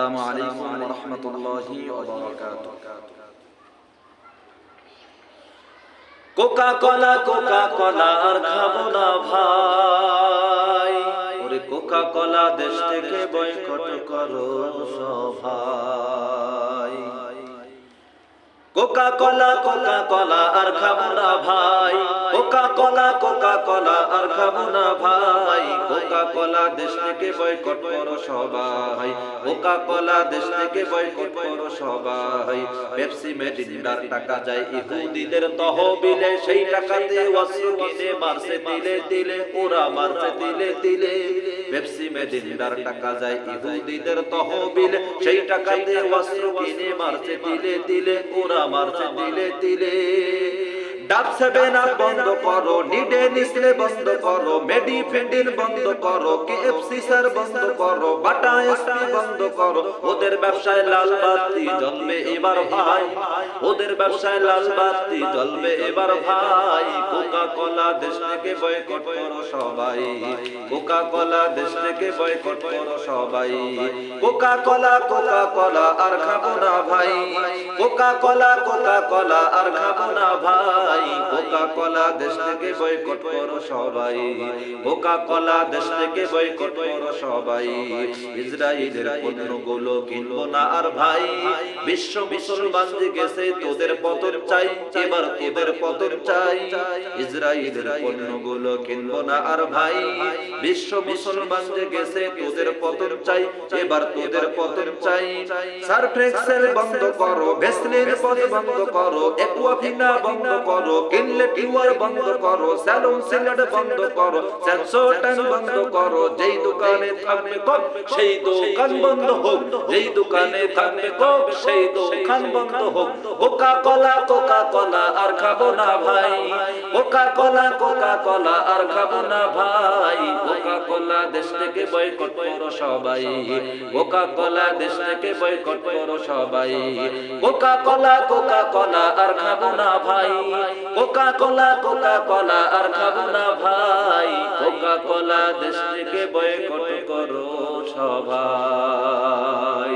আসসালামু আলাইকুম ওয়া রাহমাতুল্লাহি ওয়া বারাকাতুহু। কোকা কোলা আর খাবো না ভাই, ওরে কোকা কোলা দেশ থেকে বয়কট করো সবাই। কোকা কোলা আর খাবো না ভাই, কোকা কোলা আর খাবো না ভাই। কোকা কোলা দেশ থেকে বয়কট করো সবাই, কোকা কোলা দেশ থেকে বয়কট করো সবাই। পেপসি মেরিন্ডার টাকা যায় ইহুদিদের তহবিলে, সেই টাকাতে অস্ত্র কিনে মারছে তিলে তিলে, ওরা মারছে তিলে তিলে। পেপসি মেরিন্ডার টাকা যায় ইহুদিদের তহবিলে, সেই টাকাতে অস্ত্র কিনে মারছে তিলে তিলে, ওরা মারছে তিলে তিলে। ডাব সেভেন আপ বন্ধ করো, ডিডে নিসলে বন্ধ করো, মেডি ফেন্ডিল বন্ধ করো, কেএফসি স্যার বন্ধ করো, বাটা এসপি বন্ধ করো। ওদের ব্যবসায় লাল বাতি জ্বলবে এবার ভাই, ওদের ব্যবসায় লাল বাতি জ্বলবে এবার ভাই। কোকা কোলা দেশ থেকে বয়কট করো সবাই, কোকা কোলা দেশ থেকে বয়কট করো সবাই। কোকা কোলা আর খাবো না ভাই, কোকা কোলা আর খাবো না ভাই। কোকা কোলা দেশ থেকে বয়কট করো সবাই, কোকা কোলা দেশ থেকে বয়কট করো সবাই। ইসরায়েলের পণ্যগুলো কিনবো না আর ভাই, বিশ্ব মুসলমান যে গেছে তোদের পতন চাই, এবার তোদের পতন চাই। ইসরায়েলের পণ্যগুলো কিনবো না আর ভাই, বিশ্ব মুসলমান যে গেছে তোদের পতন চাই, এবার তোদের পতন চাই। সার্ফ এক্সেল বন্ধ করো, ভেসলিন বন্ধ করো, একুয়াফিনা বন্ধ করো, কিনলে টিওয়ার বন্ধ করো, স্যালন সিলেট বন্ধ করো, সেন্সোটান বন্ধ করো। যেই দোকানে থাকবে কোক সেই দোকান বন্ধ হোক, যেই দোকানে থাকবে কোক সেই দোকান বন্ধ হোক। কোকা কোলা আর খাবো না ভাই, কোকা কোলা আর খাবো না ভাই। কোকা কোলা দেশ থেকে বয়কট করো সবাই, কোকা কোলা দেশ থেকে বয়কট করো সবাই। কোকা কোলা আর খাবো না ভাই, কোকা কোলা আর খাবো না ভাই। কোকা কোলা দেশ থেকে বয়কট করো সবাই।